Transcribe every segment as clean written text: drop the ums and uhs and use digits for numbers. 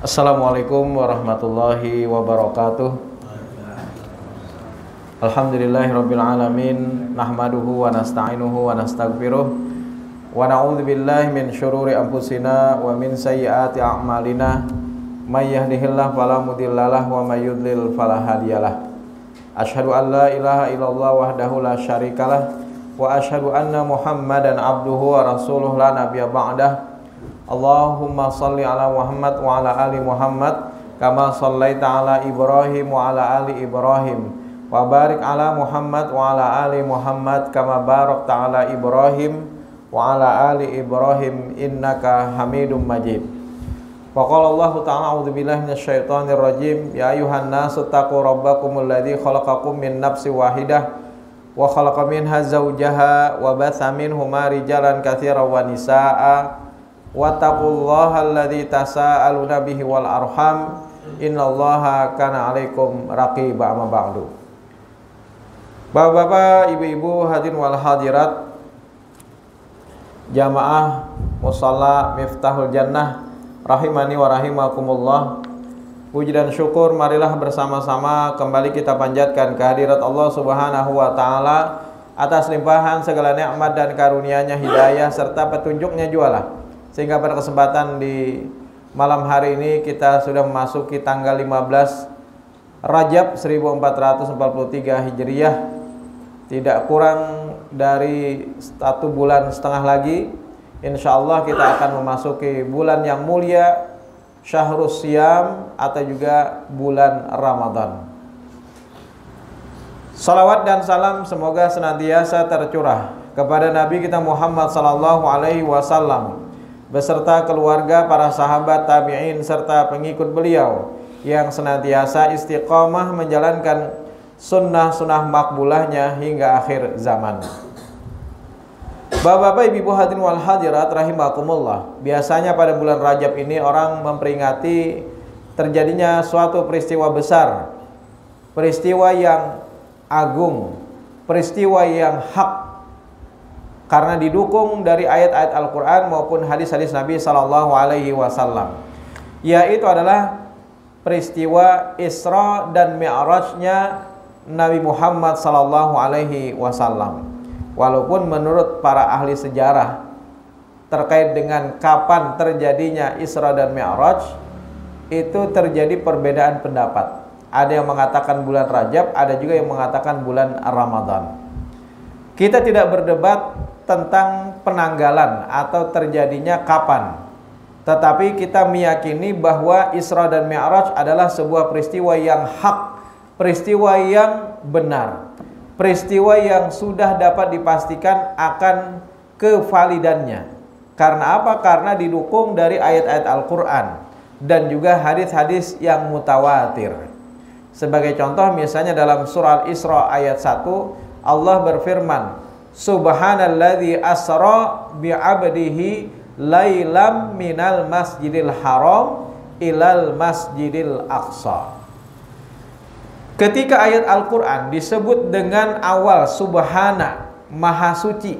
Assalamualaikum warahmatullahi wabarakatuh. Alhamdulillahirabbil alamin, nahmaduhu wa nasta'inuhu wa nastaghfiruh wa na'udzu billahi min syururi anfusina wa min sayyiati a'malina. May yahdihillahu fala mudhillalah wa may yudlil fala hadiyalah. Asyhadu an la ilaha illallah wahdahu la syarikalah wa asyhadu anna Muhammadan abduhu wa rasuluh la nabiyya ba'dah. Allahumma salli ala Muhammad wa ala ali Muhammad kama sallaita ala Ibrahim wa ala ali Ibrahim wa barik ala Muhammad wa ala ali Muhammad kama barakta ala Ibrahim wa ala ali Ibrahim innaka Hamidum Majid. Wa qala Allah ta'ala a'udzu billahi minasyaitonir rajim ya ayuhan nasu taqu rabbakumul ladzi khalaqakum min nafsin wahidah wa khalaqa minha zawjaha wa batha minhuma rijalan katsiran wa nisaa'a wattaqullaha alladzi tasaaluna bihi wal arham innallaha kana 'alaikum raqiba. Amma ba'du. Bapak-bapak, ibu-ibu, hadirin wal hadirat, jamaah musalla Miftahul Jannah rahimani wa rahimakumullah. Puji dan syukur marilah bersama-sama kembali kita panjatkan kehadirat Allah Subhanahu wa taala atas limpahan segala nikmat dan karunia-Nya, hidayah serta petunjuknya jualah. Sehingga pada kesempatan di malam hari ini kita sudah memasuki tanggal 15 Rajab 1443 Hijriah. Tidak kurang dari 1 bulan setengah lagi, insya Allah kita akan memasuki bulan yang mulia, Syahrus Siyam atau juga bulan Ramadan. Salawat dan salam semoga senantiasa tercurah kepada Nabi kita Muhammad sallallahu alaihi wasallam beserta keluarga, para sahabat, tabi'in, serta pengikut beliau yang senantiasa istiqamah menjalankan sunnah-sunnah makbulahnya hingga akhir zaman. Bapak-bapak, ibu-ibu, hadirin wal hadirat rahimakumullah. Biasanya pada bulan Rajab ini orang memperingati terjadinya suatu peristiwa besar, peristiwa yang agung, peristiwa yang hak, karena didukung dari ayat-ayat Al-Quran maupun hadis-hadis Nabi Sallallahu Alaihi Wasallam, yaitu adalah peristiwa Isra dan Mi'rajnya Nabi Muhammad Sallallahu Alaihi Wasallam. Walaupun menurut para ahli sejarah terkait dengan kapan terjadinya Isra dan Mi'raj itu terjadi perbedaan pendapat. Ada yang mengatakan bulan Rajab, ada juga yang mengatakan bulan Ramadan. Kita tidak berdebat tentang penanggalan atau terjadinya kapan, tetapi kita meyakini bahwa Isra dan Mi'raj adalah sebuah peristiwa yang hak, peristiwa yang benar, peristiwa yang sudah dapat dipastikan akan kevalidannya. Karena apa? Karena didukung dari ayat-ayat Al-Quran dan juga hadis-hadis yang mutawatir. Sebagai contoh misalnya dalam surah Al-Isra ayat 1 Allah berfirman, Subhanalladzi asra bi'abdihi lailam minal masjidil haram ilal masjidil aqsa. Ketika ayat Al-Quran disebut dengan awal Subhana, Maha Suci,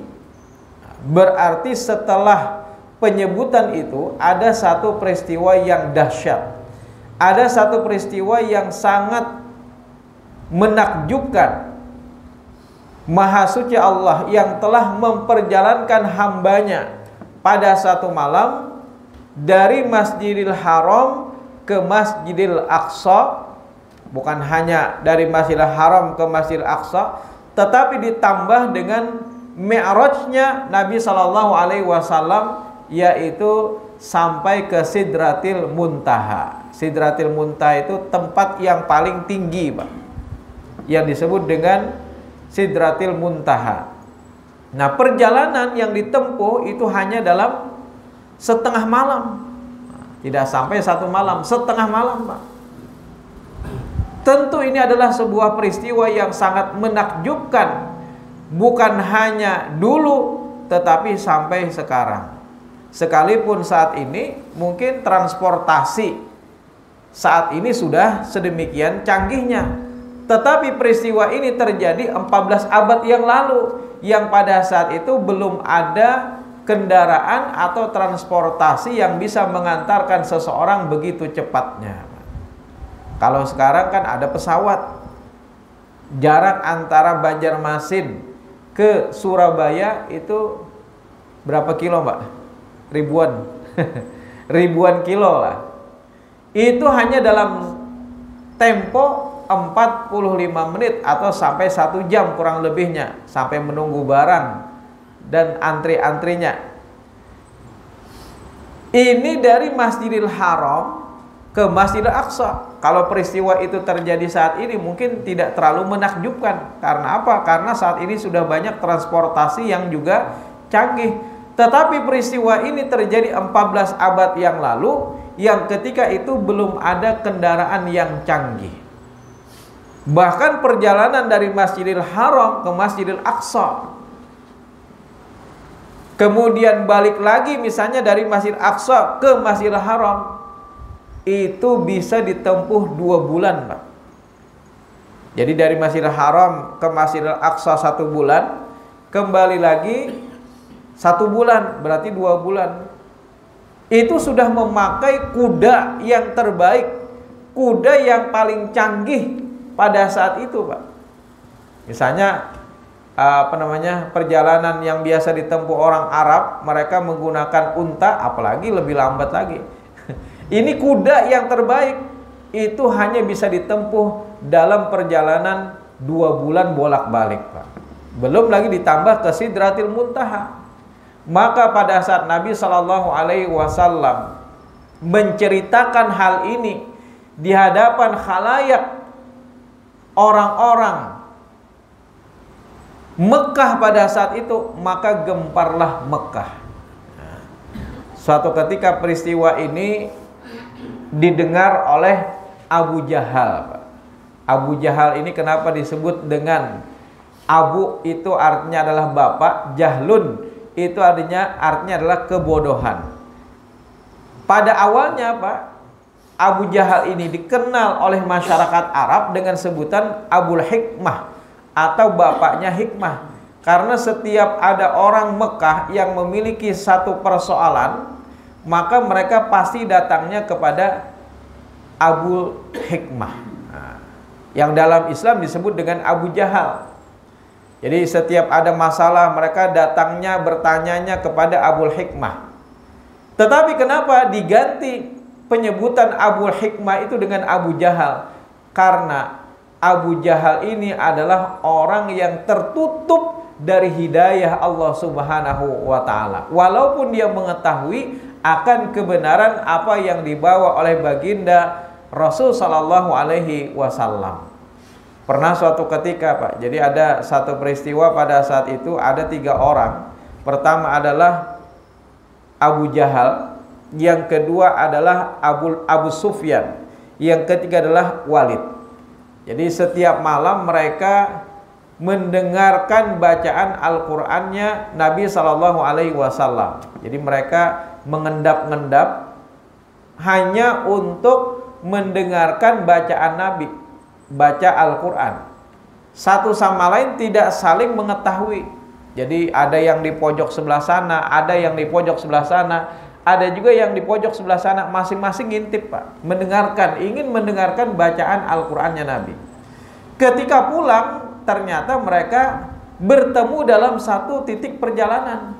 berarti setelah penyebutan itu ada satu peristiwa yang dahsyat, ada satu peristiwa yang sangat menakjubkan. Maha Suci Allah yang telah memperjalankan hambanya pada satu malam dari Masjidil Haram ke Masjidil Aqsa. Bukan hanya dari Masjidil Haram ke Masjidil Aqsa, tetapi ditambah dengan Mi'rajnya Nabi Sallallahu Alaihi Wasallam, yaitu sampai ke Sidratil Muntaha. Sidratil Muntaha itu tempat yang paling tinggi, Pak, yang disebut dengan Sidratil Muntaha. Nah, perjalanan yang ditempuh itu hanya dalam setengah malam, tidak sampai 1 malam, setengah malam, Pak. Tentu ini adalah sebuah peristiwa yang sangat menakjubkan, bukan hanya dulu tetapi sampai sekarang. Sekalipun saat ini mungkin transportasi saat ini sudah sedemikian canggihnya, tetapi peristiwa ini terjadi 14 abad yang lalu, yang pada saat itu belum ada kendaraan atau transportasi yang bisa mengantarkan seseorang begitu cepatnya. Kalau sekarang kan ada pesawat. Jarak antara Banjarmasin ke Surabaya itu berapa kilo, Mbak? Ribuan. Ribuan kilo lah. Itu hanya dalam tempo 45 menit atau sampai 1 jam kurang lebihnya, sampai menunggu barang dan antri-antrinya. Ini dari Masjidil Haram ke Masjidil Aqsa. Kalau peristiwa itu terjadi saat ini mungkin tidak terlalu menakjubkan. Karena apa? Karena saat ini sudah banyak transportasi yang juga canggih. Tetapi peristiwa ini terjadi 14 abad yang lalu, yang ketika itu belum ada kendaraan yang canggih. Bahkan perjalanan dari Masjidil Haram ke Masjidil Aqsa, kemudian balik lagi misalnya dari Masjidil Aqsa ke Masjidil Haram, itu bisa ditempuh 2 bulan, Pak. Jadi dari Masjidil Haram ke Masjidil Aqsa 1 bulan, kembali lagi 1 bulan, berarti 2 bulan. Itu sudah memakai kuda yang terbaik, kuda yang paling canggih pada saat itu, Pak. Misalnya perjalanan yang biasa ditempuh orang Arab, mereka menggunakan unta, apalagi lebih lambat lagi. Ini kuda yang terbaik, itu hanya bisa ditempuh dalam perjalanan 2 bulan bolak-balik, Pak. Belum lagi ditambah ke Sidratil Muntaha. Maka pada saat Nabi SAW menceritakan hal ini di hadapan khalayak orang-orang Mekah pada saat itu, maka gemparlah Mekah. Suatu ketika peristiwa ini didengar oleh Abu Jahal. Abu Jahal ini kenapa disebut dengan Abu, itu artinya adalah bapak, Jahlun itu artinya adalah kebodohan. Pada awalnya, Pak, Abu Jahal ini dikenal oleh masyarakat Arab dengan sebutan Abul Hikmah atau bapaknya hikmah. Karena setiap ada orang Mekah yang memiliki satu persoalan, maka mereka pasti datangnya kepada Abul Hikmah, yang dalam Islam disebut dengan Abu Jahal. Jadi setiap ada masalah mereka datangnya bertanyanya kepada Abul Hikmah. Tetapi kenapa diganti penyebutan Abul Hikmah itu dengan Abu Jahal? Karena Abu Jahal ini adalah orang yang tertutup dari hidayah Allah Subhanahu wa ta'ala. Walaupun dia mengetahui akan kebenaran apa yang dibawa oleh baginda Rasul sallallahu alaihi wasallam. Pernah suatu ketika, Pak, jadi ada satu peristiwa pada saat itu ada 3 orang. Pertama adalah Abu Jahal, yang kedua adalah Abu Sufyan, yang ketiga adalah Walid. Jadi setiap malam mereka mendengarkan bacaan Al-Qur'annya Nabi sallallahu alaihi wasallam. Jadi mereka mengendap-endap hanya untuk mendengarkan bacaan Nabi, baca Al-Quran. Satu sama lain tidak saling mengetahui. Jadi ada yang di pojok sebelah sana, ada yang di pojok sebelah sana, ada juga yang di pojok sebelah sana. Masing-masing ngintip, Pak, ingin mendengarkan bacaan Al-Qurannya Nabi. Ketika pulang, ternyata mereka bertemu dalam satu titik perjalanan.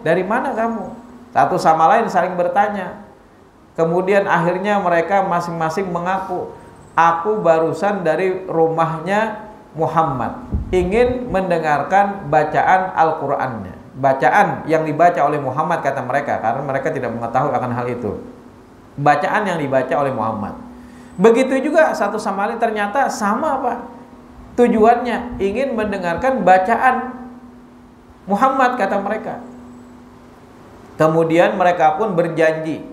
Dari mana kamu? Satu sama lain saling bertanya. Kemudian akhirnya mereka masing-masing mengaku, aku barusan dari rumahnya Muhammad, ingin mendengarkan bacaan Al-Qur'annya, bacaan yang dibaca oleh Muhammad, kata mereka, karena mereka tidak mengetahui akan hal itu. Bacaan yang dibaca oleh Muhammad. Begitu juga satu sama lain ternyata sama, Pak. Tujuannya ingin mendengarkan bacaan Muhammad, kata mereka. Kemudian mereka pun berjanji,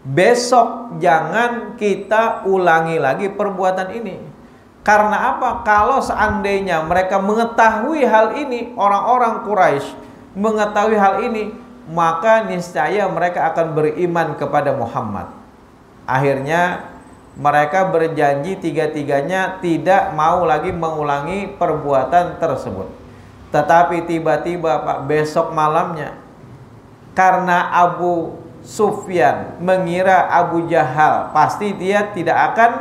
besok jangan kita ulangi lagi perbuatan ini. Karena apa? Kalau seandainya mereka mengetahui hal ini, orang-orang Quraisy mengetahui hal ini, maka niscaya mereka akan beriman kepada Muhammad. Akhirnya mereka berjanji tiga-tiganya tidak mau lagi mengulangi perbuatan tersebut. Tetapi tiba-tiba, Pak, besok malamnya karena Abu Sufyan mengira Abu Jahal pasti dia tidak akan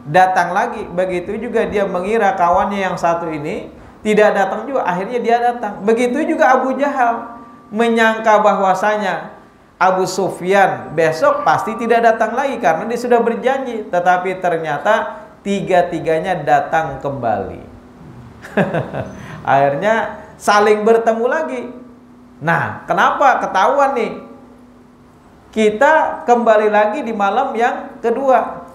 datang lagi. Begitu juga dia mengira kawannya yang satu ini tidak datang juga, akhirnya dia datang. Begitu juga Abu Jahal menyangka bahwasanya Abu Sufyan besok pasti tidak datang lagi karena dia sudah berjanji, tetapi ternyata tiga-tiganya datang kembali. Akhirnya saling bertemu lagi. Nah, kenapa ketahuan nih? Kita kembali lagi di malam yang kedua.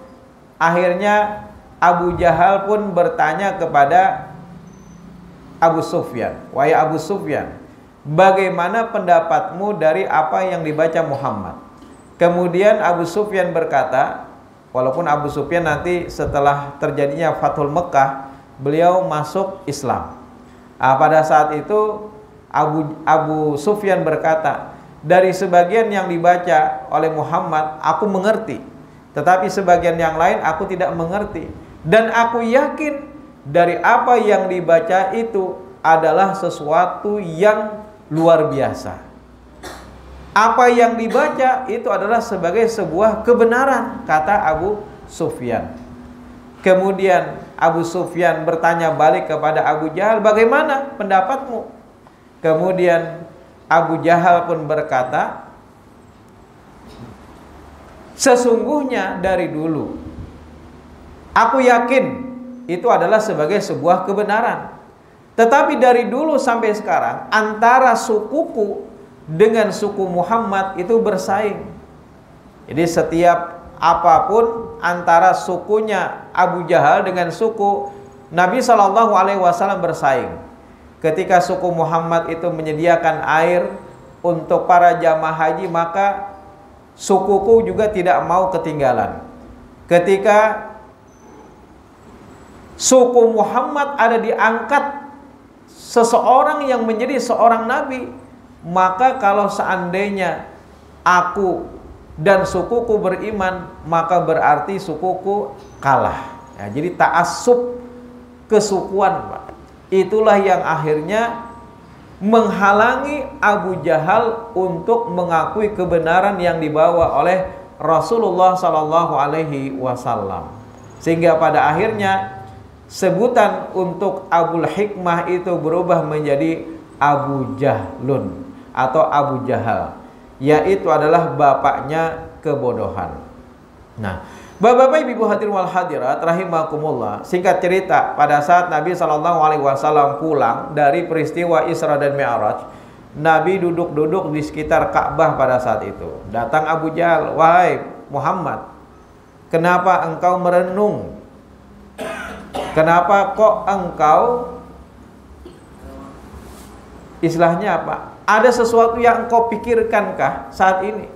Akhirnya Abu Jahal pun bertanya kepada Abu Sufyan, "Wahai Abu Sufyan, bagaimana pendapatmu dari apa yang dibaca Muhammad?" Kemudian Abu Sufyan berkata, walaupun Abu Sufyan nanti setelah terjadinya Fathul Mekah, beliau masuk Islam. Pada saat itu Abu Sufyan berkata, dari sebagian yang dibaca oleh Muhammad aku mengerti, tetapi sebagian yang lain aku tidak mengerti. Dan aku yakin dari apa yang dibaca itu adalah sesuatu yang luar biasa. Apa yang dibaca itu adalah sebagai sebuah kebenaran, kata Abu Sufyan. Kemudian Abu Sufyan bertanya balik kepada Abu Jahal, bagaimana pendapatmu? Kemudian Abu Jahal pun berkata, sesungguhnya dari dulu aku yakin itu adalah sebagai sebuah kebenaran. Tetapi dari dulu sampai sekarang antara sukuku dengan suku Muhammad itu bersaing. Jadi setiap apapun antara sukunya Abu Jahal dengan suku Nabi SAW bersaing. Ketika suku Muhammad itu menyediakan air untuk para jamaah haji, maka sukuku juga tidak mau ketinggalan. Ketika suku Muhammad ada diangkat seseorang yang menjadi seorang nabi, maka kalau seandainya aku dan sukuku beriman, maka berarti sukuku kalah. Ya, jadi ta'assub kesukuan, Pak. Itulah yang akhirnya menghalangi Abu Jahal untuk mengakui kebenaran yang dibawa oleh Rasulullah SAW. Sehingga pada akhirnya sebutan untuk Abul Hikmah itu berubah menjadi Abu Jahlun atau Abu Jahal, yaitu adalah bapaknya kebodohan. Nah, Bapak-bapak, ibu hadirin wal hadirat rahimakumullah, singkat cerita, pada saat Nabi SAW pulang dari peristiwa Isra dan Mi'raj, Nabi duduk-duduk di sekitar Ka'bah pada saat itu. Datang Abu Jahal, wahai Muhammad, kenapa engkau merenung? Kenapa kok engkau, istilahnya apa? Ada sesuatu yang engkau pikirkankah saat ini?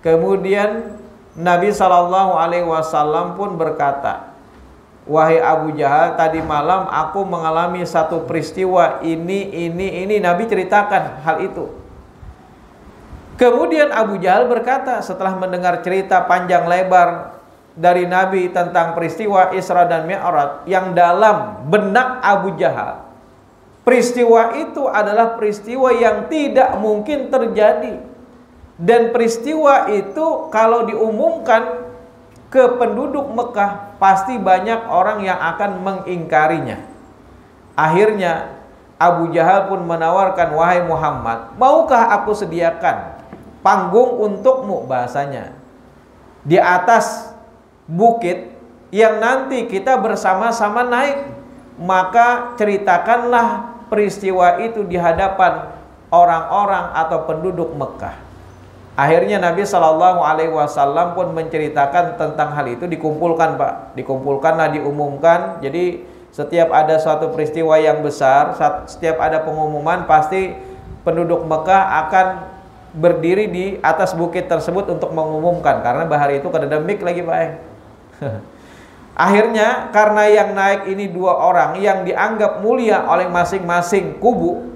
Kemudian Nabi SAW pun berkata, wahai Abu Jahal, tadi malam aku mengalami satu peristiwa ini. Nabi ceritakan hal itu. Kemudian Abu Jahal berkata setelah mendengar cerita panjang lebar dari Nabi tentang peristiwa Isra dan Mi'raj, yang dalam benak Abu Jahal peristiwa itu adalah peristiwa yang tidak mungkin terjadi. Dan peristiwa itu kalau diumumkan ke penduduk Mekah, pasti banyak orang yang akan mengingkarinya. Akhirnya Abu Jahal pun menawarkan, wahai Muhammad, maukah aku sediakan panggung untukmu, bahasanya, di atas bukit yang nanti kita bersama-sama naik. Maka ceritakanlah peristiwa itu di hadapan orang-orang atau penduduk Mekah. Akhirnya Nabi SAW pun menceritakan tentang hal itu, dikumpulkan, Pak. Dikumpulkanlah, diumumkan. Jadi setiap ada suatu peristiwa yang besar, setiap ada pengumuman, pasti penduduk Mekah akan berdiri di atas bukit tersebut untuk mengumumkan. Karena bahari itu kededemik lagi, Pak. Akhirnya karena yang naik ini dua orang yang dianggap mulia oleh masing-masing kubu.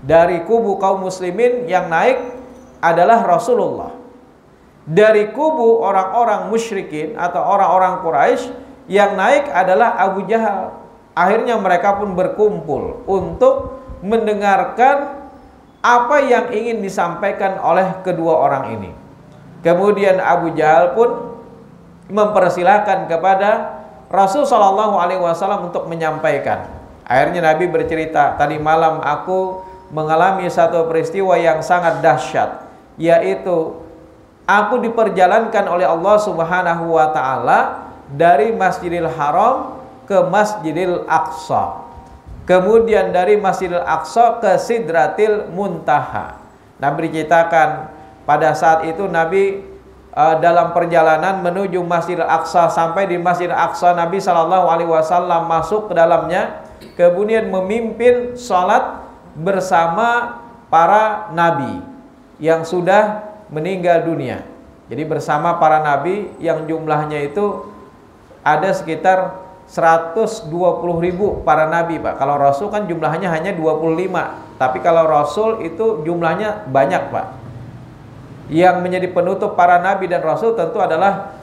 Dari kubu kaum muslimin yang naik adalah Rasulullah. Dari kubu orang-orang musyrikin atau orang-orang Quraisy yang naik adalah Abu Jahal. Akhirnya mereka pun berkumpul untuk mendengarkan apa yang ingin disampaikan oleh kedua orang ini. Kemudian Abu Jahal pun mempersilahkan kepada Rasul Shallallahu Alaihi Wasallam untuk menyampaikan. Akhirnya Nabi bercerita, tadi malam aku mengalami satu peristiwa yang sangat dahsyat, yaitu aku diperjalankan oleh Allah Subhanahu wa Ta'ala dari Masjidil Haram ke Masjidil Aqsa, kemudian dari Masjidil Aqsa ke Sidratil Muntaha. Nabi diceritakan pada saat itu Nabi dalam perjalanan menuju Masjidil Aqsa. Sampai di Masjidil Aqsa, Nabi SAW masuk ke dalamnya, kemudian memimpin sholat bersama para nabi yang sudah meninggal dunia. Jadi bersama para nabi yang jumlahnya itu ada sekitar 120.000 para nabi, Pak. Kalau Rasul kan jumlahnya hanya 25, tapi kalau Rasul itu jumlahnya banyak, Pak. Yang menjadi penutup para nabi dan Rasul tentu adalah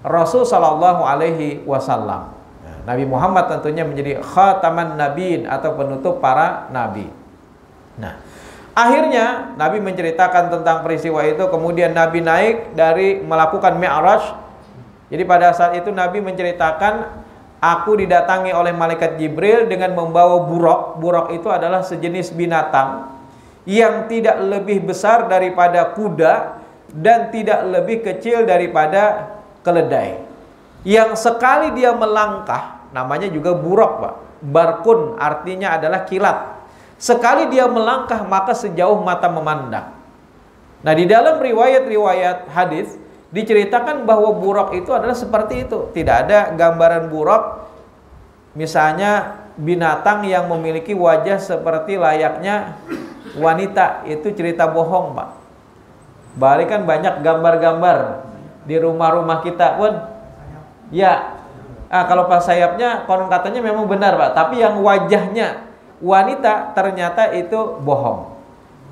Rasul Sallallahu Alaihi Wasallam. Nabi Muhammad tentunya menjadi khataman nabiin atau penutup para nabi. Nah, akhirnya Nabi menceritakan tentang peristiwa itu. Kemudian Nabi naik dari melakukan Mi'raj. Jadi pada saat itu Nabi menceritakan, aku didatangi oleh malaikat Jibril dengan membawa buraq. Buraq itu adalah sejenis binatang yang tidak lebih besar daripada kuda dan tidak lebih kecil daripada keledai. Yang sekali dia melangkah, namanya juga buraq, Pak. Barkun artinya adalah kilat. Sekali dia melangkah maka sejauh mata memandang. Nah, di dalam riwayat-riwayat hadis diceritakan bahwa buraq itu adalah seperti itu. Tidak ada gambaran buraq misalnya binatang yang memiliki wajah seperti layaknya wanita. Itu cerita bohong, Pak. Bahkan banyak gambar-gambar di rumah-rumah kita pun ya. Kalau pas sayapnya konon katanya memang benar, Pak, tapi yang wajahnya wanita ternyata itu bohong.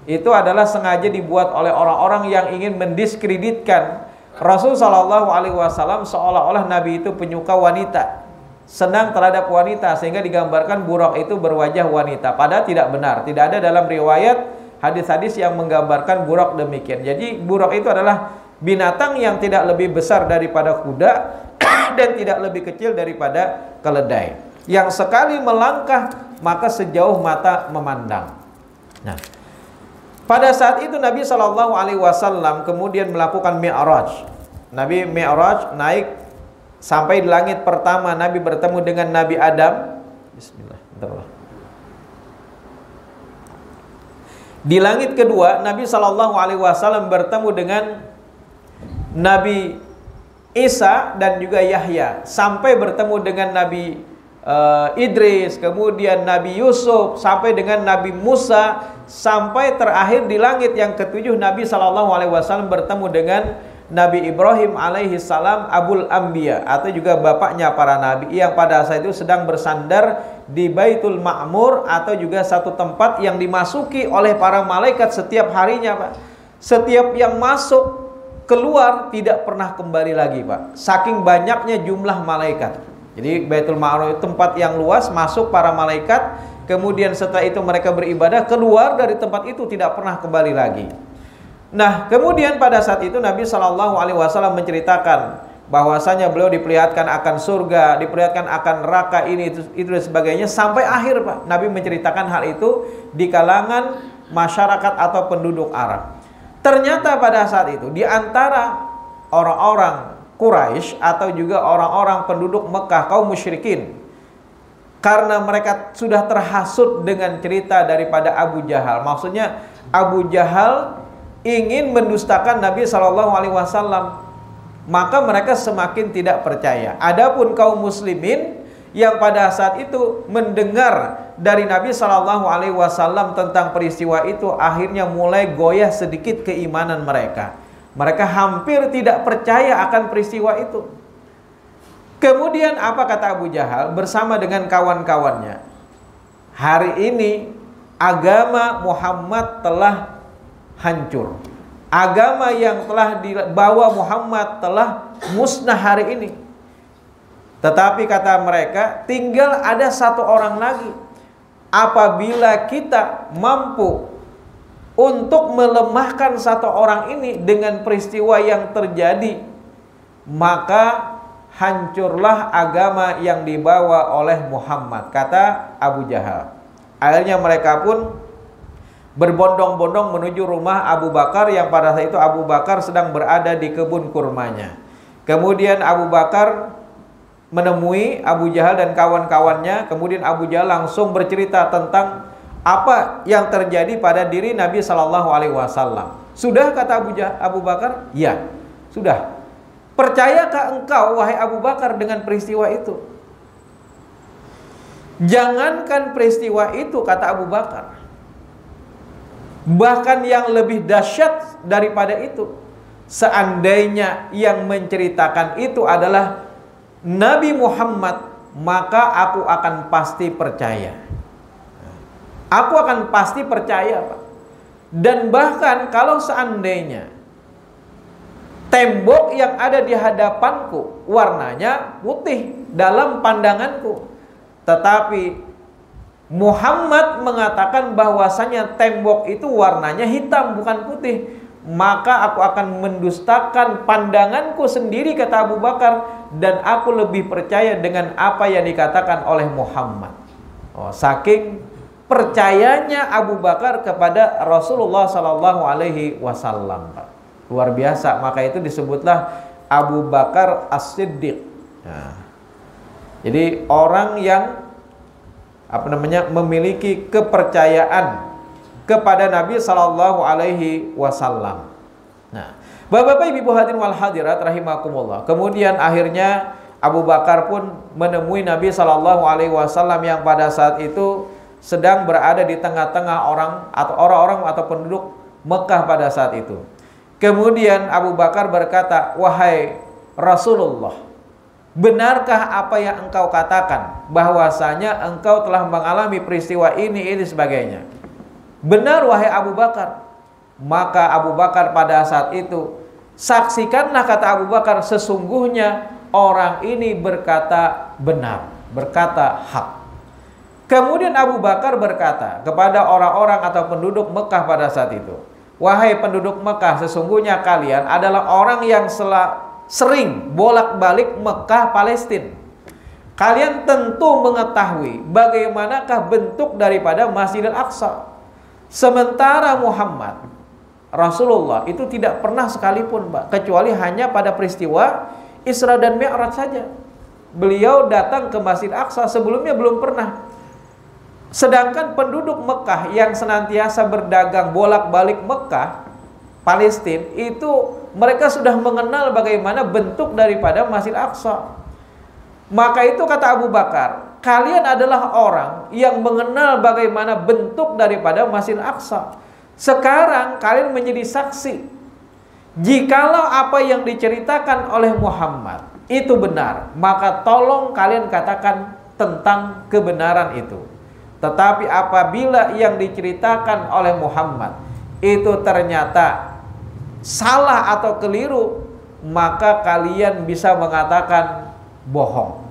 Itu adalah sengaja dibuat oleh orang-orang yang ingin mendiskreditkan Rasul Shallallahu Alaihi Wasallam, seolah-olah Nabi itu penyuka wanita, senang terhadap wanita, sehingga digambarkan buraq itu berwajah wanita. Padahal tidak benar. Tidak ada dalam riwayat hadis-hadis yang menggambarkan buraq demikian. Jadi buraq itu adalah binatang yang tidak lebih besar daripada kuda dan tidak lebih kecil daripada keledai, yang sekali melangkah maka sejauh mata memandang. Nah, pada saat itu Nabi Shallallahu Alaihi Wasallam kemudian melakukan Mi'raj. Nabi Mi'raj naik sampai di langit pertama. Nabi bertemu dengan Nabi Adam. Bismillah. Di langit kedua Nabi Shallallahu Alaihi Wasallam bertemu dengan Nabi Isa dan juga Yahya, sampai bertemu dengan Nabi Idris, kemudian Nabi Yusuf, sampai dengan Nabi Musa, sampai terakhir di langit yang ketujuh Nabi Shallallahu Alaihi Wasallam bertemu dengan Nabi Ibrahim alaihi salam, Abul Anbiya, atau juga bapaknya para nabi, yang pada saat itu sedang bersandar di Baitul Ma'mur, atau juga satu tempat yang dimasuki oleh para malaikat setiap harinya, Pak. Setiap yang masuk keluar tidak pernah kembali lagi, Pak. Saking banyaknya jumlah malaikat. Jadi Baitul Ma'mur itu tempat yang luas, masuk para malaikat, kemudian setelah itu mereka beribadah, keluar dari tempat itu tidak pernah kembali lagi. Nah, kemudian pada saat itu Nabi Shallallahu Alaihi Wasallam menceritakan bahwasanya beliau diperlihatkan akan surga, diperlihatkan akan neraka, ini itu dan sebagainya, sampai akhir, Pak. Nabi menceritakan hal itu di kalangan masyarakat atau penduduk Arab. Ternyata pada saat itu di antara orang-orang Quraisy atau juga orang-orang penduduk Mekah, kaum musyrikin, karena mereka sudah terhasut dengan cerita daripada Abu Jahal. Maksudnya Abu Jahal ingin mendustakan Nabi Shallallahu Alaihi Wasallam, maka mereka semakin tidak percaya. Adapun kaum muslimin yang pada saat itu mendengar dari Nabi Shallallahu Alaihi Wasallam tentang peristiwa itu, akhirnya mulai goyah sedikit keimanan mereka. Mereka hampir tidak percaya akan peristiwa itu. Kemudian apa kata Abu Jahal bersama dengan kawan-kawannya? Hari ini agama Muhammad telah hancur. Agama yang telah dibawa Muhammad telah musnah hari ini. Tetapi kata mereka, tinggal ada satu orang lagi. Apabila kita mampu untuk melemahkan satu orang ini dengan peristiwa yang terjadi, maka hancurlah agama yang dibawa oleh Muhammad, kata Abu Jahal. Akhirnya mereka pun berbondong-bondong menuju rumah Abu Bakar, yang pada saat itu Abu Bakar sedang berada di kebun kurmanya. Kemudian Abu Bakar menemui Abu Jahal dan kawan-kawannya. Kemudian Abu Jahal langsung bercerita tentang apa yang terjadi pada diri Nabi Shallallahu Alaihi Wasallam. Sudah, kata Abu Bakar? Ya, sudah. Percayakah engkau, wahai Abu Bakar, dengan peristiwa itu? Jangankan peristiwa itu, kata Abu Bakar, bahkan yang lebih dahsyat daripada itu, seandainya yang menceritakan itu adalah Nabi Muhammad, maka aku akan pasti percaya. Aku akan pasti percaya, Pak. Dan bahkan kalau seandainya tembok yang ada di hadapanku warnanya putih dalam pandanganku, tetapi Muhammad mengatakan bahwasanya tembok itu warnanya hitam bukan putih, maka aku akan mendustakan pandanganku sendiri, kata Abu Bakar, dan aku lebih percaya dengan apa yang dikatakan oleh Muhammad. Saking percayanya Abu Bakar kepada Rasulullah Sallallahu Alaihi Wasallam, Pak. Luar biasa. Maka itu disebutlah Abu Bakar As-Siddiq. Jadi orang yang memiliki kepercayaan kepada Nabi Sallallahu Alaihi Wasallam. Nah, Bapak-bapak, Ibu hadirin wal hadirat rahimakumullah. Kemudian akhirnya Abu Bakar pun menemui Nabi Sallallahu Alaihi Wasallam yang pada saat itu sedang berada di tengah-tengah orang-orang atau penduduk Mekah pada saat itu. Kemudian Abu Bakar berkata, wahai Rasulullah, benarkah apa yang engkau katakan, bahwasanya engkau telah mengalami peristiwa ini sebagainya? Benar, wahai Abu Bakar. Maka Abu Bakar pada saat itu, saksikanlah, kata Abu Bakar, sesungguhnya orang ini berkata benar, berkata hak. Kemudian Abu Bakar berkata kepada orang-orang atau penduduk Mekah pada saat itu, wahai penduduk Mekah, sesungguhnya kalian adalah orang yang sering bolak-balik Mekah Palestina. Kalian tentu mengetahui bagaimanakah bentuk daripada Masjidil Aqsa. Sementara Muhammad, Rasulullah, itu tidak pernah sekalipun, Pak, kecuali hanya pada peristiwa Isra dan Mi'raj saja. Beliau datang ke Masjid Aqsa, sebelumnya belum pernah. Sedangkan penduduk Mekah yang senantiasa berdagang bolak-balik Mekah, Palestina, itu mereka sudah mengenal bagaimana bentuk daripada Masjid Aqsa. Maka itu kata Abu Bakar, kalian adalah orang yang mengenal bagaimana bentuk daripada Masjid Aqsa. Sekarang kalian menjadi saksi. Jikalau apa yang diceritakan oleh Muhammad itu benar, maka tolong kalian katakan tentang kebenaran itu. Tetapi apabila yang diceritakan oleh Muhammad itu ternyata salah atau keliru, maka kalian bisa mengatakan bohong.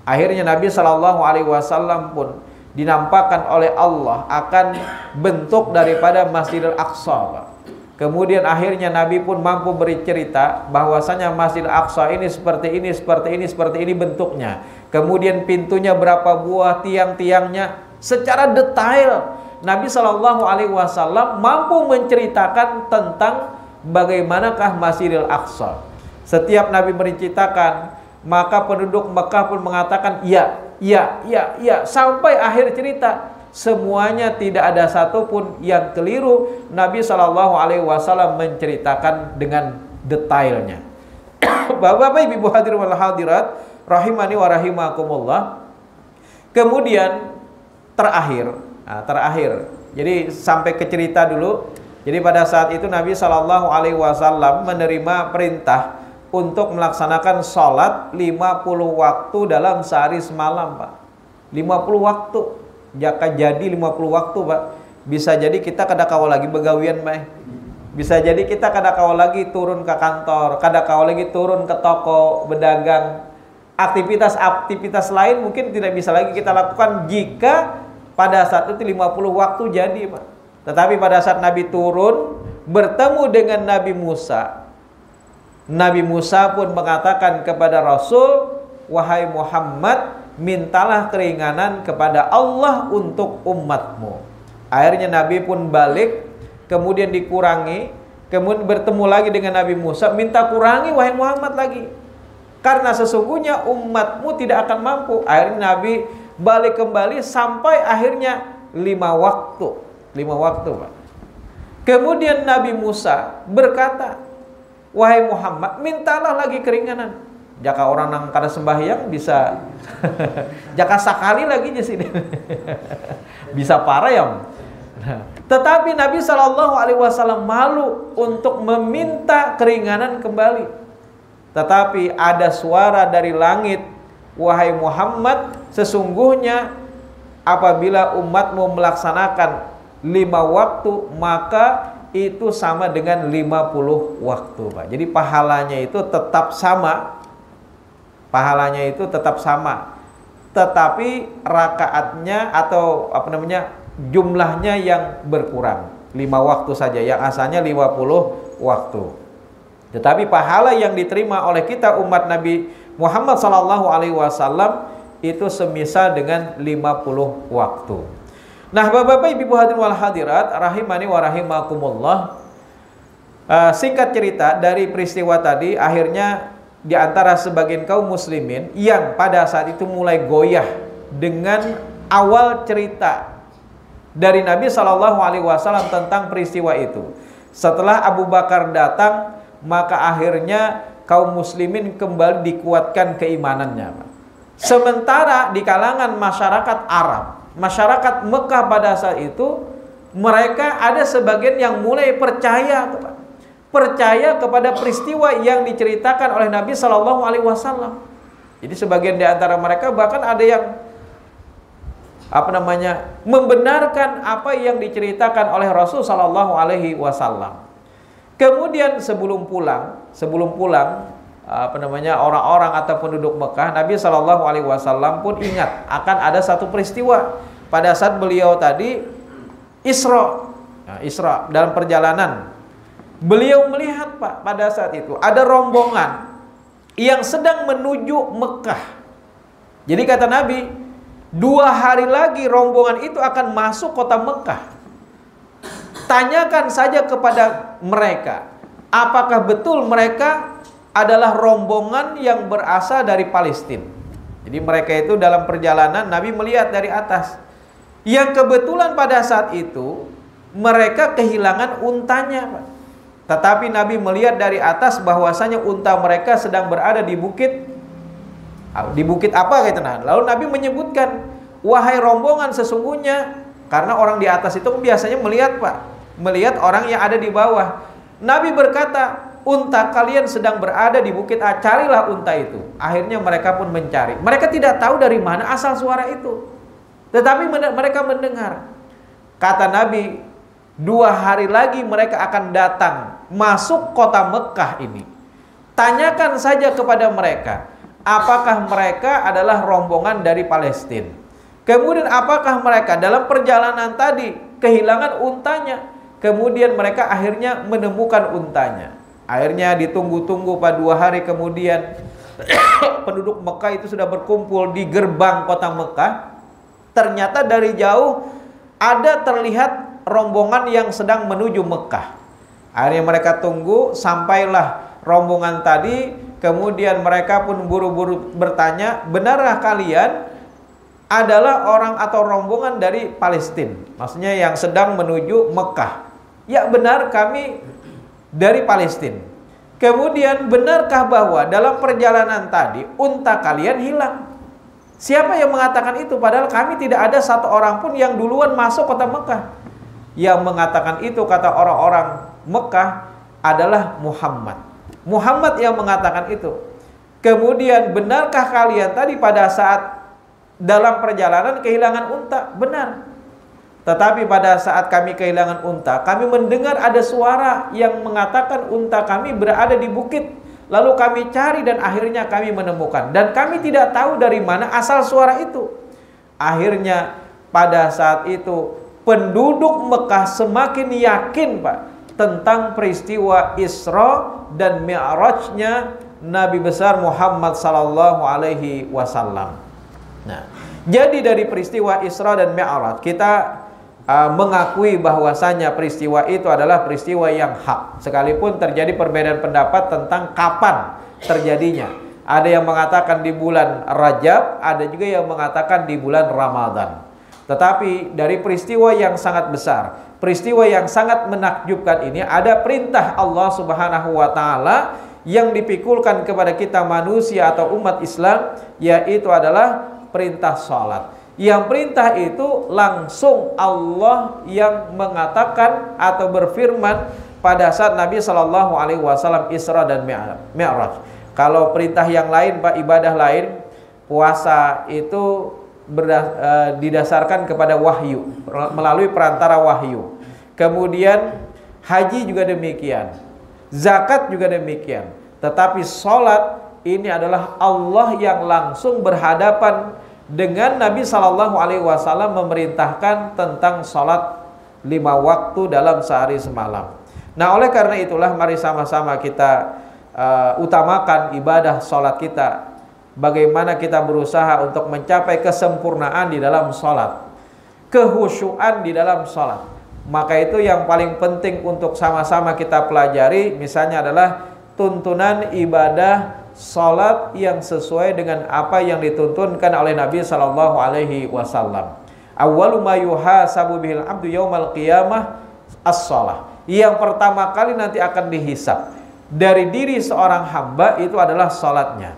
Akhirnya Nabi Shallallahu Alaihi Wasallam pun dinampakkan oleh Allah akan bentuk daripada Masjidil Aqsa. Kemudian akhirnya Nabi pun mampu bercerita bahwasanya Masjidil Aqsa ini seperti ini, seperti ini, seperti ini bentuknya. Kemudian pintunya berapa buah, tiang-tiangnya, secara detail Nabi Shallallahu Alaihi Wasallam mampu menceritakan tentang bagaimanakah Masjidil Aqsa. Setiap Nabi menceritakan, maka penduduk Mekah pun mengatakan ya, sampai akhir cerita. Semuanya tidak ada satupun yang keliru. Nabi Shallallahu Alaihi Wasallam menceritakan dengan detailnya. Bapak-bapak, Ibu hadirin wal hadirat rahimani wa rahimakumullah. Kemudian terakhir. Jadi sampai ke cerita dulu. Jadi pada saat itu Nabi Shallallahu Alaihi Wasallam menerima perintah untuk melaksanakan sholat 50 waktu dalam sehari semalam, Pak. 50 waktu. Jaka jadi 50 waktu, Pak. Bisa jadi kita kada kawal lagi begawian, Pak. Bisa jadi kita kada kawal lagi turun ke kantor, kada kawal lagi turun ke toko berdagang. Aktivitas lain mungkin tidak bisa lagi kita lakukan jika pada saat itu 50 waktu jadi, Pak. Tetapi pada saat Nabi turun bertemu dengan Nabi Musa pun mengatakan kepada Rasul, wahai Muhammad, mintalah keringanan kepada Allah untuk umatmu. Akhirnya Nabi pun balik, kemudian dikurangi, kemudian bertemu lagi dengan Nabi Musa, minta kurangi wahai Muhammad lagi, karena sesungguhnya umatmu tidak akan mampu. Akhirnya Nabi balik kembali sampai akhirnya 5 waktu, Pak. Kemudian Nabi Musa berkata, wahai Muhammad, mintalah lagi keringanan. Jaka orang nang kada sembahyang bisa jaka sakali lagi di sini. Bisa parah ya. Tetapi Nabi SAW malu untuk meminta keringanan kembali. Tetapi ada suara dari langit, wahai Muhammad, sesungguhnya apabila umatmu melaksanakan 5 waktu, maka itu sama dengan 50 waktu, Pak. Jadi pahalanya itu tetap sama. Tetapi rakaatnya atau jumlahnya yang berkurang. 5 waktu saja, yang asalnya 50 waktu. Tetapi pahala yang diterima oleh kita umat Nabi Muhammad SAW itu semisal dengan 50 waktu. Nah, Bapak-bapak, Ibu hadirin wal hadirat rahimani wa rahimakumullah. Singkat cerita dari peristiwa tadi, akhirnya di antara sebagian kaum muslimin yang pada saat itu mulai goyah dengan awal cerita dari Nabi SAW tentang peristiwa itu. Setelah Abu Bakar datang, maka akhirnya kaum muslimin kembali dikuatkan keimanannya. Sementara di kalangan masyarakat Arab, masyarakat Mekah pada saat itu, mereka ada sebagian yang mulai percaya kepada peristiwa yang diceritakan oleh Nabi SAW. Jadi sebagian di antara mereka bahkan ada yang membenarkan apa yang diceritakan oleh Rasul SAW. Kemudian sebelum pulang orang-orang atau penduduk Mekah, Nabi SAW pun ingat akan ada satu peristiwa pada saat beliau tadi Isra dalam perjalanan. Beliau melihat, Pak, pada saat itu ada rombongan yang sedang menuju Mekah. Jadi kata Nabi, 2 hari lagi rombongan itu akan masuk kota Mekah. Tanyakan saja kepada mereka, apakah betul mereka adalah rombongan yang berasal dari Palestina. Jadi mereka itu dalam perjalanan, Nabi melihat dari atas, yang kebetulan pada saat itu mereka kehilangan untanya, Pak. Tetapi Nabi melihat dari atas bahwasanya unta mereka sedang berada di bukit. Di bukit apa gitu. Nah, lalu Nabi menyebutkan, wahai rombongan, sesungguhnya, karena orang di atas itu biasanya melihat, Pak, melihat orang yang ada di bawah. Nabi berkata, unta kalian sedang berada di bukit A, carilah unta itu. Akhirnya mereka pun mencari. Mereka tidak tahu dari mana asal suara itu, tetapi mereka mendengar. Kata Nabi, 2 hari lagi mereka akan datang masuk kota Mekah ini. Tanyakan saja kepada mereka, apakah mereka adalah rombongan dari Palestina. Kemudian apakah mereka dalam perjalanan tadi kehilangan untanya. Kemudian mereka akhirnya menemukan untanya. Akhirnya ditunggu-tunggu pada 2 hari kemudian penduduk Mekah itu sudah berkumpul di gerbang kota Mekah. Ternyata dari jauh ada terlihat rombongan yang sedang menuju Mekah. Akhirnya mereka tunggu, sampailah rombongan tadi. Kemudian mereka pun buru-buru bertanya, benarkah kalian adalah orang atau rombongan dari Palestina? Maksudnya yang sedang menuju Mekah. Ya benar, kami dari Palestina. Kemudian benarkah bahwa dalam perjalanan tadi unta kalian hilang? Siapa yang mengatakan itu? Padahal kami tidak ada satu orang pun yang duluan masuk kota Mekah. Yang mengatakan itu, kata orang-orang Mekah, adalah Muhammad. Muhammad yang mengatakan itu. Kemudian benarkah kalian tadi pada saat dalam perjalanan kehilangan unta? Benar. Tetapi pada saat kami kehilangan unta, kami mendengar ada suara yang mengatakan unta kami berada di bukit. Lalu kami cari dan akhirnya kami menemukan. Dan kami tidak tahu dari mana asal suara itu. Akhirnya pada saat itu penduduk Mekah semakin yakin Pak tentang peristiwa Isra dan Mi'rajnya Nabi besar Muhammad sallallahu alaihi wasallam. Nah, jadi dari peristiwa Isra dan Mi'raj kita mengakui bahwasanya peristiwa itu adalah peristiwa yang hak, sekalipun terjadi perbedaan pendapat tentang kapan terjadinya. Ada yang mengatakan di bulan Rajab, ada juga yang mengatakan di bulan Ramadan. Tetapi dari peristiwa yang sangat besar, peristiwa yang sangat menakjubkan ini, ada perintah Allah Subhanahu wa taala yang dipikulkan kepada kita manusia atau umat Islam, yaitu adalah perintah salat. Yang perintah itu langsung Allah yang mengatakan atau berfirman pada saat Nabi Shallallahu Alaihi Wasallam Isra dan Mi'raj. Kalau perintah yang lain Pak, ibadah lain, puasa itu didasarkan kepada wahyu, melalui perantara wahyu. Kemudian haji juga demikian, zakat juga demikian. Tetapi sholat ini adalah Allah yang langsung berhadapan dengan Nabi Shallallahu Alaihi Wasallam memerintahkan tentang sholat 5 waktu dalam sehari semalam. Nah, oleh karena itulah mari sama-sama kita utamakan ibadah sholat kita. Bagaimana kita berusaha untuk mencapai kesempurnaan di dalam sholat, kehusyuan di dalam sholat. Maka itu yang paling penting untuk sama-sama kita pelajari, misalnya adalah tuntunan ibadah salat yang sesuai dengan apa yang dituntunkan oleh Nabi sallallahu alaihi wasallam. Awwalu ma yuhasabu bihil abdu yaumal qiyamah as-shalah. Yang pertama kali nanti akan dihisab dari diri seorang hamba itu adalah salatnya.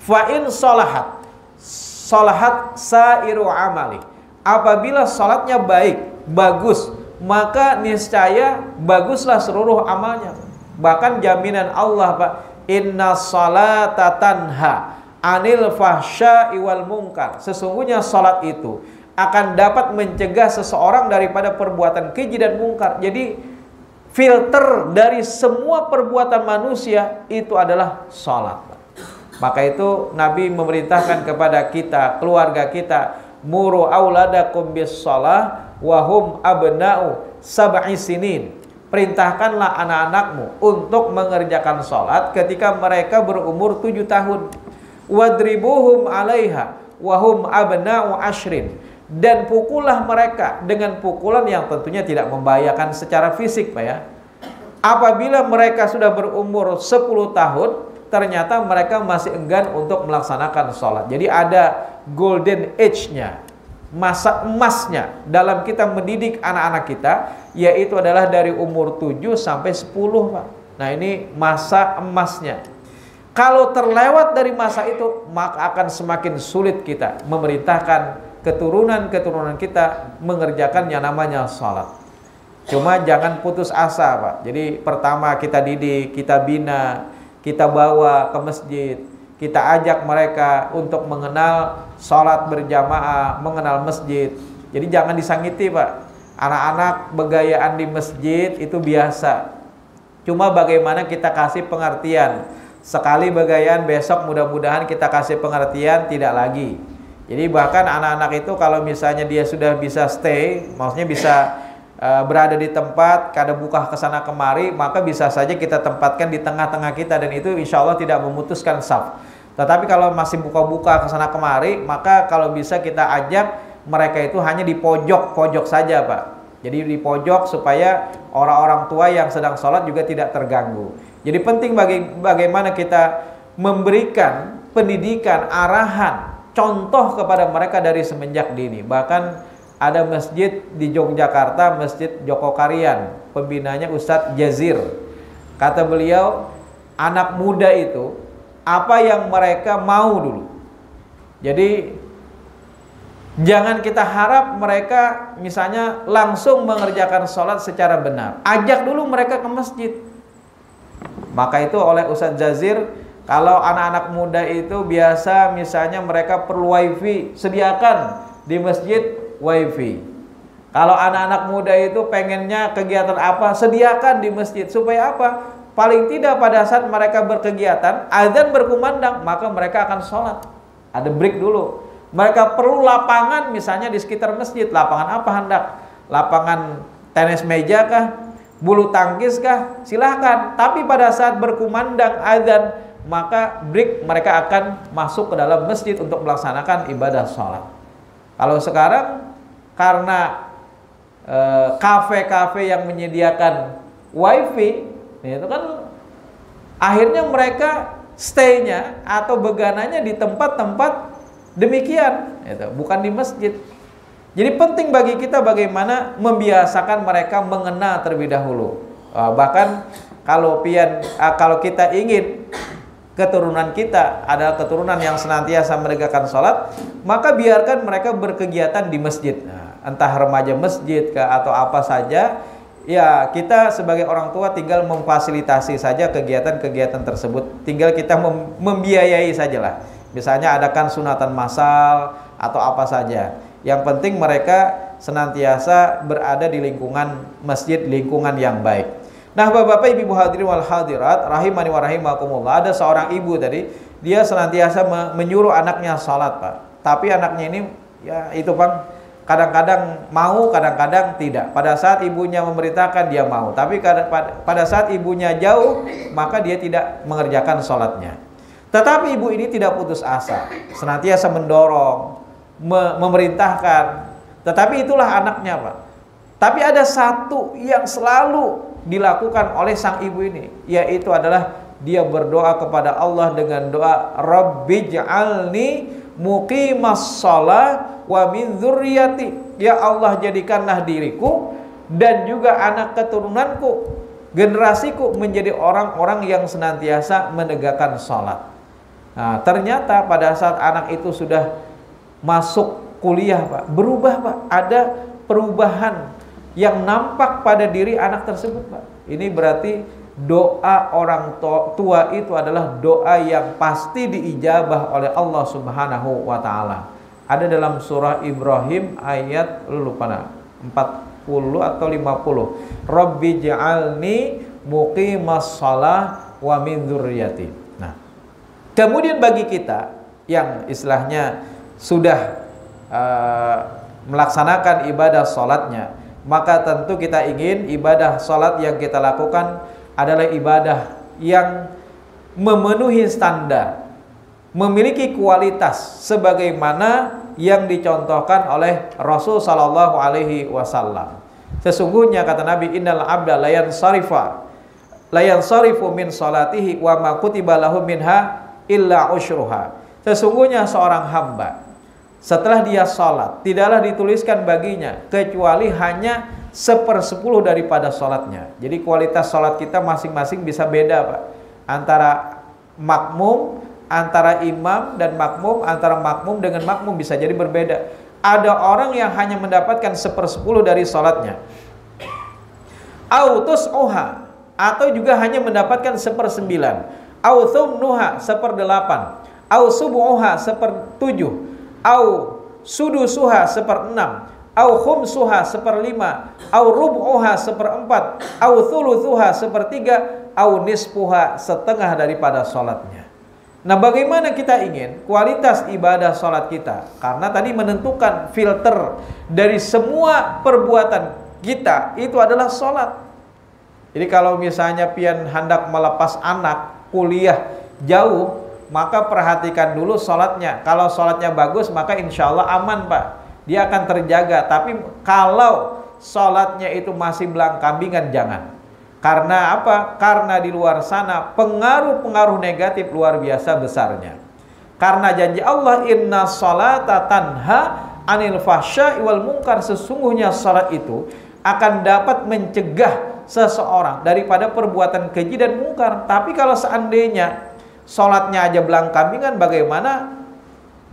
Fa in salahat, salahat sairu amali. Apabila salatnya baik, bagus, maka niscaya baguslah seluruh amalnya. Bahkan jaminan Allah Pak, inna salata tanha anil fahsya'i wal munkar. Sesungguhnya salat itu akan dapat mencegah seseorang daripada perbuatan keji dan mungkar. Jadi filter dari semua perbuatan manusia itu adalah salat. Maka itu Nabi memerintahkan kepada kita, keluarga kita, muru auladakum bis shalah wa hum abna'u sab'i sinin. Perintahkanlah anak-anakmu untuk mengerjakan sholat ketika mereka berumur 7 tahun. Wadribuhum alaiha wahum abna'u ashrin. Dan pukullah mereka dengan pukulan yang tentunya tidak membahayakan secara fisik Pak ya. Apabila mereka sudah berumur 10 tahun, ternyata mereka masih enggan untuk melaksanakan sholat. Jadi ada golden age-nya, masa emasnya dalam kita mendidik anak-anak kita, yaitu adalah dari umur 7 sampai 10 Pak. Nah ini masa emasnya. Kalau terlewat dari masa itu, maka akan semakin sulit kita memerintahkan keturunan-keturunan kita mengerjakan yang namanya sholat. Cuma jangan putus asa Pak. Jadi pertama kita didik, kita bina, kita bawa ke masjid, kita ajak mereka untuk mengenal sholat berjamaah, mengenal masjid. Jadi jangan disangiti Pak. Anak-anak begayaan di masjid itu biasa. Cuma bagaimana kita kasih pengertian. Sekali begayaan, besok mudah-mudahan kita kasih pengertian tidak lagi. Jadi bahkan anak-anak itu kalau misalnya dia sudah bisa stay, maksudnya bisa berada di tempat, kadang buka ke sana kemari, maka bisa saja kita tempatkan di tengah-tengah kita, dan itu insya Allah tidak memutuskan saf. Tetapi kalau masih buka-buka ke sana kemari, maka kalau bisa kita ajak mereka itu hanya di pojok-pojok saja Pak. Jadi di pojok supaya orang-orang tua yang sedang sholat juga tidak terganggu. Jadi penting bagaimana kita memberikan pendidikan, arahan, contoh kepada mereka dari semenjak dini. Bahkan ada masjid di Yogyakarta, Masjid Joko Karian, pembinanya Ustadz Jazir. Kata beliau, anak muda itu apa yang mereka mau dulu. Jadi jangan kita harap mereka misalnya langsung mengerjakan sholat secara benar. Ajak dulu mereka ke masjid. Maka itu oleh Ustadz Jazir, kalau anak-anak muda itu biasa misalnya mereka perlu wifi, sediakan di masjid wifi. Kalau anak-anak muda itu pengennya kegiatan apa, sediakan di masjid. Supaya apa? Paling tidak pada saat mereka berkegiatan, azan berkumandang, maka mereka akan sholat. Ada break dulu. Mereka perlu lapangan misalnya di sekitar masjid. Lapangan apa hendak? lapangan tenis meja kah, bulu tangkis kah, silahkan. Tapi pada saat berkumandang azan, maka break, mereka akan masuk ke dalam masjid untuk melaksanakan ibadah sholat. Kalau sekarang karena kafe-kafe yang menyediakan wifi, itu kan akhirnya mereka stay-nya atau begananya di tempat-tempat demikian, itu bukan di masjid. Jadi penting bagi kita bagaimana membiasakan mereka mengenal terlebih dahulu. Bahkan kalau kita ingin keturunan kita adalah keturunan yang senantiasa menegakkan sholat, maka biarkan mereka berkegiatan di masjid. Entah remaja masjid atau apa saja, ya kita sebagai orang tua tinggal memfasilitasi saja kegiatan-kegiatan tersebut. Tinggal kita membiayai sajalah. Misalnya adakan sunatan massal atau apa saja. Yang penting mereka senantiasa berada di lingkungan masjid, lingkungan yang baik. Nah, Bapak-bapak, Ibu hadirin wal hadirat rahimani wa rahimakumullah, ada seorang ibu tadi, dia senantiasa menyuruh anaknya salat, Pak. Tapi anaknya ini ya itu, Bang, kadang-kadang mau, kadang-kadang tidak. Pada saat ibunya memerintahkan dia mau, tapi pada saat ibunya jauh, maka dia tidak mengerjakan salatnya. Tetapi ibu ini tidak putus asa, senantiasa mendorong, memerintahkan. Tetapi itulah anaknya, Pak. Tapi ada satu yang selalu dilakukan oleh sang ibu ini, yaitu adalah dia berdoa kepada Allah dengan doa Rabbij'alni muqimas shalah wa min dzurriyyati. Ya Allah, jadikanlah diriku dan juga anak keturunanku, generasiku menjadi orang-orang yang senantiasa menegakkan salat. Nah, ternyata pada saat anak itu sudah masuk kuliah, Pak, berubah, Pak. Ada perubahan yang nampak pada diri anak tersebut, Pak. Ini berarti doa orang tua itu adalah doa yang pasti diijabah oleh Allah Subhanahu wa taala. Ada dalam surah Ibrahim ayat 40 atau 50. Rabbij'alni muqimas shalah wa min dzurriyyati. Nah, kemudian bagi kita yang istilahnya sudah melaksanakan ibadah sholatnya, maka tentu kita ingin ibadah sholat yang kita lakukan adalah ibadah yang memenuhi standar, memiliki kualitas sebagaimana yang dicontohkan oleh Rasul Sallallahu Alaihi Wasallam. Sesungguhnya kata Nabi, innal abda layan sarifu min salatihi wa ma kutiba lahu minha illa usyruha. Sesungguhnya seorang hamba setelah dia sholat, tidaklah dituliskan baginya kecuali hanya 1/10 daripada sholatnya. Jadi kualitas sholat kita masing-masing bisa beda, Pak. Antara makmum, antara imam dan makmum, antara makmum dengan makmum bisa jadi berbeda. Ada orang yang hanya mendapatkan 1/10 dari sholatnya, autus oha, atau juga hanya mendapatkan 1/9, au thumnuha 1/8, au subuha 1/7, au sudusuha 1/6, au khumsuha 1/5, au rub'uha 1/4, au thuluthuha 1/3, au nisfuha setengah daripada sholatnya. Nah, bagaimana kita ingin kualitas ibadah sholat kita? Karena tadi menentukan filter dari semua perbuatan kita itu adalah sholat. Jadi kalau misalnya pian hendak melepas anak kuliah jauh, maka perhatikan dulu sholatnya. Kalau sholatnya bagus, maka insya Allah aman, Pak. Dia akan terjaga. Tapi kalau sholatnya itu masih belang-kambingan, jangan. Karena apa? Karena di luar sana pengaruh-pengaruh negatif luar biasa besarnya. Karena janji Allah, inna sholata tanha anil fahsya'i wal munkar. Sesungguhnya sholat itu akan dapat mencegah seseorang daripada perbuatan keji dan mungkar. Tapi kalau seandainya sholatnya aja belang-kambingan, bagaimana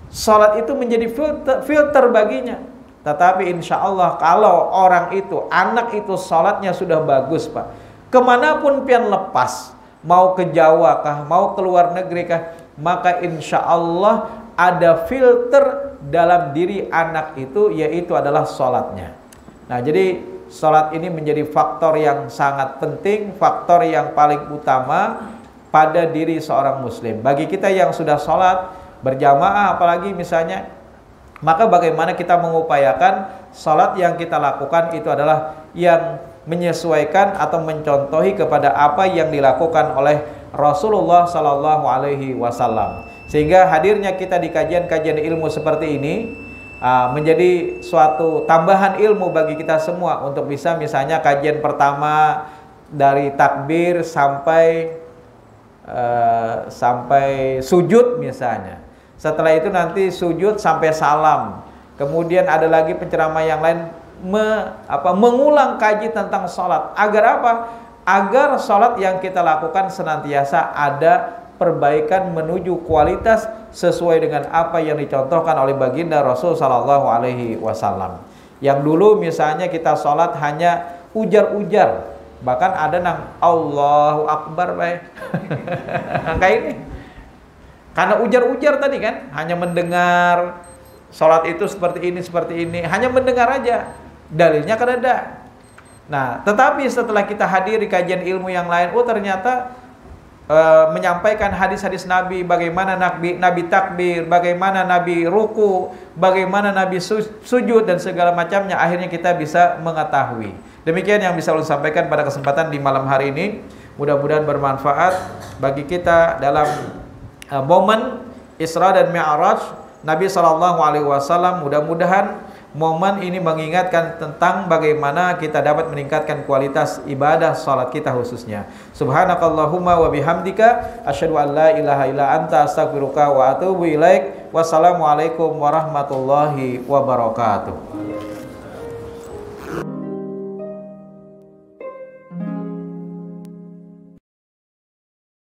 sholat itu menjadi filter baginya? Tetapi insya Allah kalau orang itu, anak itu sholatnya sudah bagus, Pak, kemanapun pian lepas, mau ke Jawa kah, mau ke luar negeri kah, maka insya Allah ada filter dalam diri anak itu, yaitu adalah sholatnya. Nah, jadi sholat ini menjadi faktor yang sangat penting, faktor yang paling utama pada diri seorang muslim. Bagi kita yang sudah sholat berjamaah apalagi misalnya, maka bagaimana kita mengupayakan salat yang kita lakukan itu adalah yang menyesuaikan atau mencontohi kepada apa yang dilakukan oleh Rasulullah Sallallahu Alaihi Wasallam. Sehingga hadirnya kita di kajian-kajian ilmu seperti ini menjadi suatu tambahan ilmu bagi kita semua untuk bisa misalnya kajian pertama dari takbir sampai sujud misalnya. Setelah itu nanti sujud sampai salam. Kemudian ada lagi penceramah yang lain mengulang kaji tentang sholat. Agar apa? Agar sholat yang kita lakukan senantiasa ada perbaikan menuju kualitas sesuai dengan apa yang dicontohkan oleh baginda Rasul Sallallahu Alaihi Wasallam. Yang dulu misalnya kita sholat hanya ujar-ujar, bahkan ada nang Allahu Akbar baik kayak ini. Karena ujar-ujar tadi kan, hanya mendengar sholat itu seperti ini, hanya mendengar aja, dalilnya kan ada. Nah, tetapi setelah kita hadir di kajian ilmu yang lain, ternyata menyampaikan hadis-hadis Nabi, bagaimana Nabi takbir, bagaimana Nabi ruku, bagaimana Nabi sujud dan segala macamnya, akhirnya kita bisa mengetahui. Demikian yang bisa saya sampaikan pada kesempatan di malam hari ini. Mudah-mudahan bermanfaat bagi kita dalam momen Isra dan Mi'raj Nabi Sallallahu Alaihi Wasallam. Mudah-mudahan momen ini mengingatkan tentang bagaimana kita dapat meningkatkan kualitas ibadah salat kita khususnya. Subhanakallahumma wa bihamdika asyhadu an la ilaha illa anta astaghfiruka wa atubu ilaik. Wassalamualaikum warahmatullahi wabarakatuh.